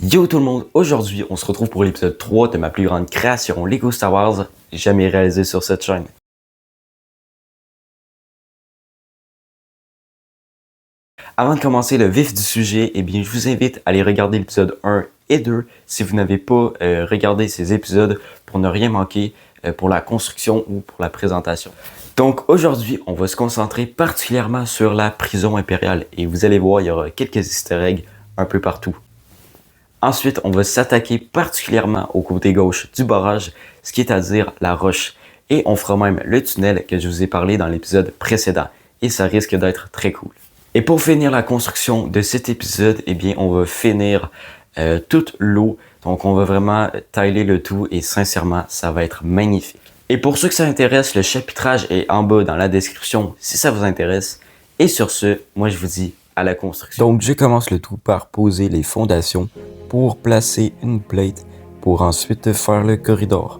Yo tout le monde, aujourd'hui on se retrouve pour l'épisode 3 de ma plus grande création Lego Star Wars jamais réalisée sur cette chaîne. Avant de commencer le vif du sujet, je vous invite à aller regarder l'épisode 1 et 2 si vous n'avez pas regardé ces épisodes pour ne rien manquer pour la construction ou pour la présentation. Donc aujourd'hui, on va se concentrer particulièrement sur la prison impériale et vous allez voir, il y aura quelques easter eggs un peu partout. Ensuite, on va s'attaquer particulièrement au côté gauche du barrage, ce qui est à dire la roche. Et on fera même le tunnel que je vous ai parlé dans l'épisode précédent. Et ça risque d'être très cool. Et pour finir la construction de cet épisode, on va finir toute l'eau. Donc on va vraiment tiler le tout et sincèrement, ça va être magnifique. Et pour ceux que ça intéresse, le chapitrage est en bas dans la description si ça vous intéresse. Et sur ce, moi je vous dis à la construction. Donc je commence le tout par poser les fondations pour placer une plate pour ensuite faire le corridor.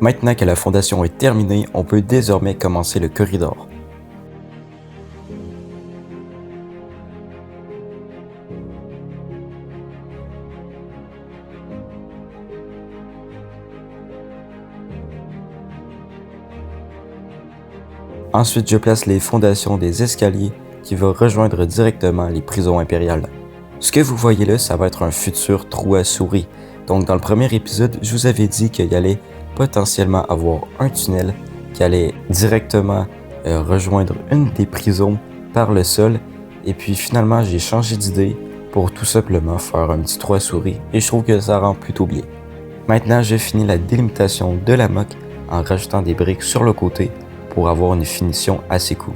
Maintenant que la fondation est terminée, on peut désormais commencer le corridor. Ensuite, je place les fondations des escaliers qui vont rejoindre directement les prisons impériales. Ce que vous voyez là, ça va être un futur trou à souris. Donc dans le premier épisode, je vous avais dit qu'il y allait potentiellement avoir un tunnel qui allait directement rejoindre une des prisons par le sol. Et puis finalement, j'ai changé d'idée pour tout simplement faire un petit trou à souris et je trouve que ça rend plutôt bien. Maintenant, je finis la délimitation de la moque en rajoutant des briques sur le côté pour avoir une finition assez cool.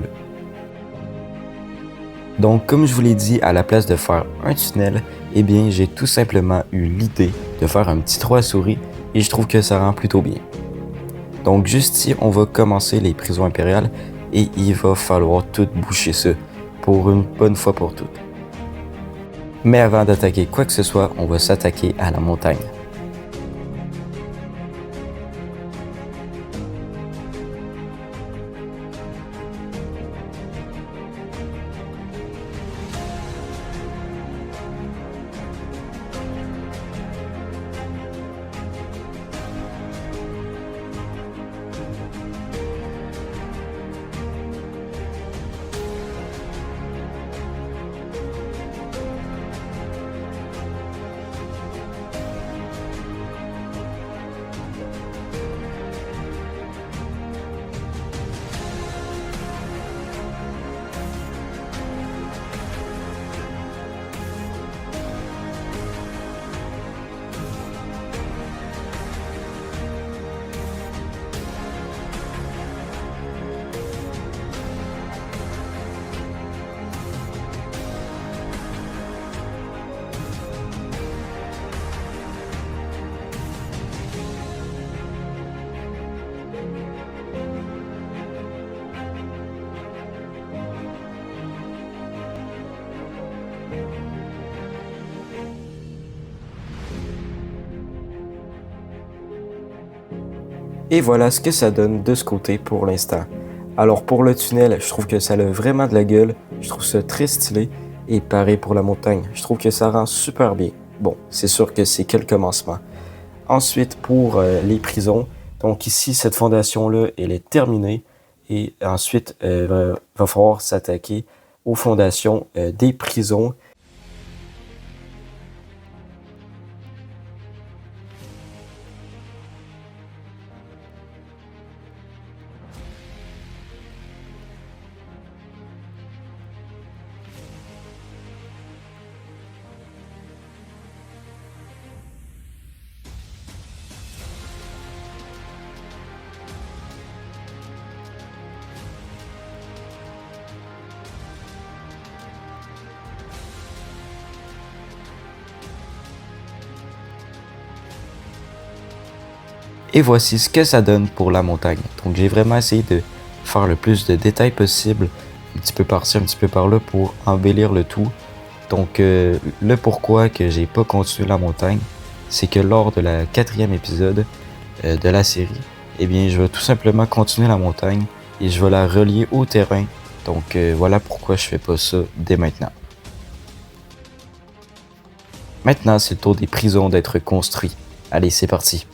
Donc comme je vous l'ai dit, à la place de faire un tunnel, j'ai tout simplement eu l'idée de faire un petit trou à souris et je trouve que ça rend plutôt bien. Donc juste ici, on va commencer les prisons impériales et il va falloir tout boucher ça pour une bonne fois pour toutes. Mais avant d'attaquer quoi que ce soit, on va s'attaquer à la montagne. Et voilà ce que ça donne de ce côté pour l'instant. Alors pour le tunnel, je trouve que ça a vraiment de la gueule, je trouve ça très stylé, et pareil pour la montagne, je trouve que ça rend super bien. Bon, c'est sûr que c'est que le commencement. Ensuite pour les prisons, donc ici cette fondation-là, elle est terminée, et ensuite va falloir s'attaquer aux fondations des prisons. Et voici ce que ça donne pour la montagne. Donc j'ai vraiment essayé de faire le plus de détails possible, un petit peu par-ci, un petit peu par-là pour embellir le tout. Donc, le pourquoi que j'ai pas continué la montagne, c'est que lors de la 4e épisode de la série, eh bien, je vais tout simplement continuer la montagne et je vais la relier au terrain. Donc, voilà pourquoi je fais pas ça dès maintenant. Maintenant, c'est le tour des prisons d'être construits. Allez, c'est parti.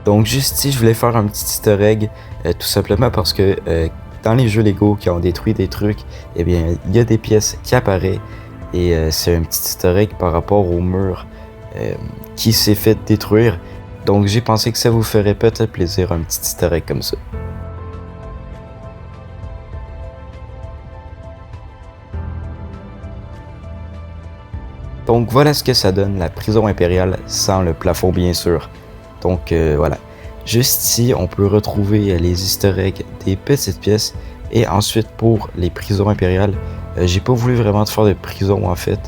Donc juste ici, je voulais faire un petit easter egg, tout simplement parce que dans les jeux Lego qui ont détruit des trucs, eh bien, il y a des pièces qui apparaissent et c'est un petit easter egg par rapport au mur qui s'est fait détruire. Donc j'ai pensé que ça vous ferait peut-être plaisir, un petit easter egg comme ça. Donc voilà ce que ça donne, la prison impériale sans le plafond bien sûr. Donc voilà. Juste ici, on peut retrouver les easter eggs des petites pièces. Et ensuite, pour les prisons impériales, j'ai pas voulu vraiment faire de prison en fait.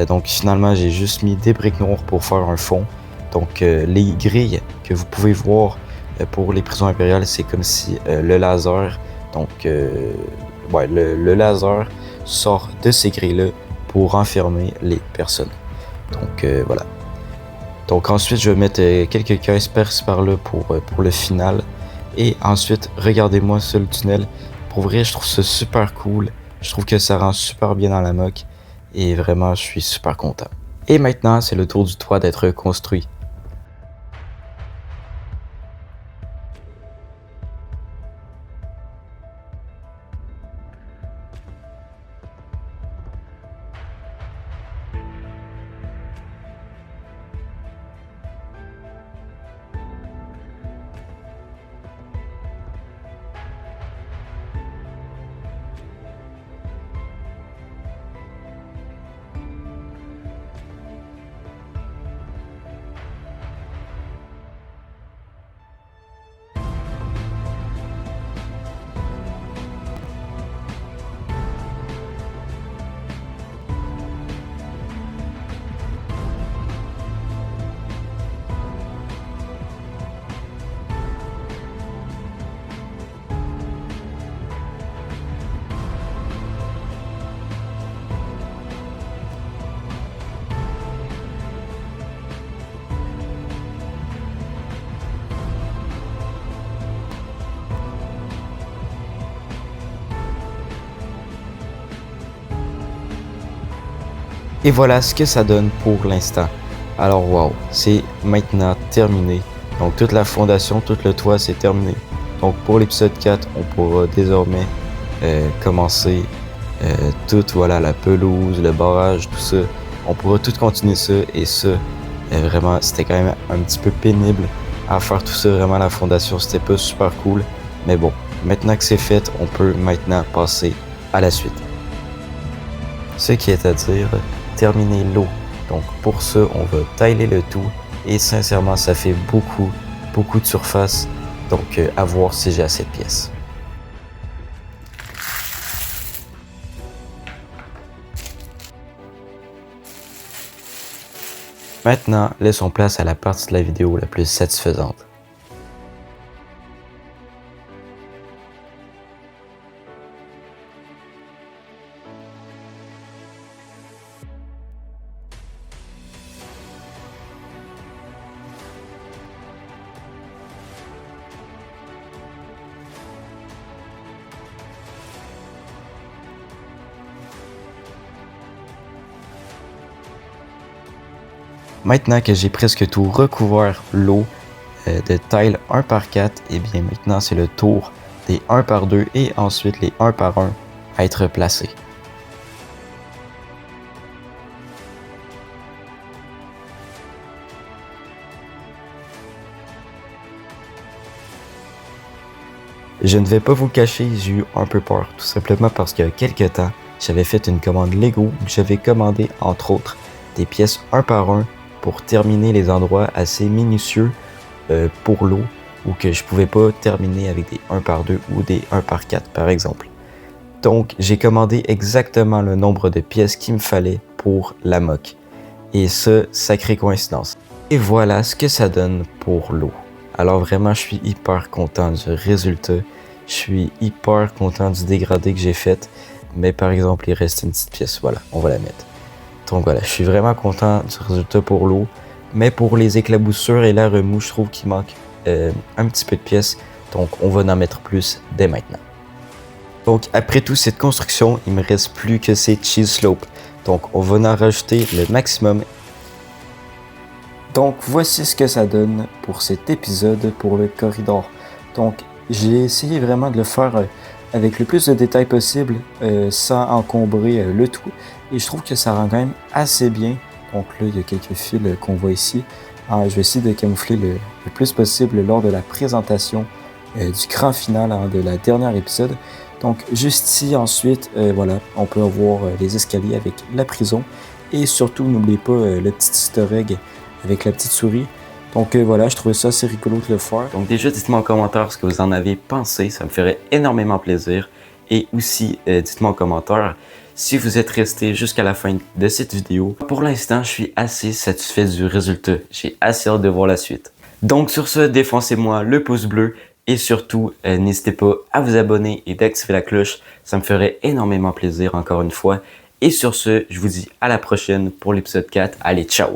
Donc finalement, j'ai juste mis des briques noires pour faire un fond. Donc les grilles que vous pouvez voir pour les prisons impériales, c'est comme si le laser, donc ouais, le laser sort de ces grilles-là pour enfermer les personnes. Donc voilà. Donc ensuite, je vais mettre quelques caisses par-ci par-là pour le final. Et ensuite, regardez-moi ce tunnel. Pour vrai, je trouve ça super cool. Je trouve que ça rend super bien dans la moque. Et vraiment, je suis super content. Et maintenant, c'est le tour du toit d'être construit. Et voilà ce que ça donne pour l'instant. Alors wow, c'est maintenant terminé. Donc toute la fondation, tout le toit, c'est terminé. Donc pour l'épisode 4, on pourra désormais commencer tout, voilà, la pelouse, le barrage, tout ça. On pourra tout continuer ça et ça, vraiment, c'était quand même un petit peu pénible à faire tout ça. Vraiment, la fondation, c'était pas super cool. Mais bon, maintenant que c'est fait, on peut maintenant passer à la suite. Ce qui est à dire, terminer l'eau. Donc pour ça, on va tailler le tout et sincèrement, ça fait beaucoup de surface. Donc à voir si j'ai assez de pièces. Maintenant, laissons place à la partie de la vidéo la plus satisfaisante. Maintenant que j'ai presque tout recouvert l'eau de tile 1 par 4, et bien maintenant c'est le tour des 1 par 2 et ensuite les 1 par 1 à être placés. Je ne vais pas vous cacher, j'ai eu un peu peur, tout simplement parce qu'il y a quelques temps, j'avais fait une commande Lego où j'avais commandé entre autres des pièces 1 par 1 pour terminer les endroits assez minutieux pour l'eau ou que je pouvais pas terminer avec des 1 par 2 ou des 1 par 4 par exemple. Donc j'ai commandé exactement le nombre de pièces qu'il me fallait pour la moque. Et ça, sacrée coïncidence. Et voilà ce que ça donne pour l'eau. Alors vraiment, je suis hyper content du résultat. Je suis hyper content du dégradé que j'ai fait. Mais par exemple, il reste une petite pièce. Voilà, on va la mettre. Donc voilà, je suis vraiment content du résultat pour l'eau. Mais pour les éclaboussures et la remous, je trouve qu'il manque un petit peu de pièces. Donc on va en mettre plus dès maintenant. Donc après toute cette construction, il me reste plus que ces cheese slopes. Donc on va en rajouter le maximum. Donc voici ce que ça donne pour cet épisode pour le corridor. Donc j'ai essayé vraiment de le faire avec le plus de détails possible sans encombrer le tout. Et je trouve que ça rend quand même assez bien. Donc là il y a quelques fils qu'on voit ici. Alors, je vais essayer de camoufler le plus possible lors de la présentation du grand final de la dernière épisode. Donc juste ici ensuite, voilà, on peut avoir les escaliers avec la prison. Et surtout n'oubliez pas le petit easter egg avec la petite souris. Donc voilà, je trouvais ça assez rigolo de le faire. Donc déjà, dites-moi en commentaire ce que vous en avez pensé, ça me ferait énormément plaisir. Et aussi, dites-moi en commentaire si vous êtes resté jusqu'à la fin de cette vidéo. Pour l'instant, je suis assez satisfait du résultat. J'ai assez hâte de voir la suite. Donc sur ce, défoncez-moi le pouce bleu et surtout, n'hésitez pas à vous abonner et d'activer la cloche. Ça me ferait énormément plaisir encore une fois. Et sur ce, je vous dis à la prochaine pour l'épisode 4. Allez, ciao!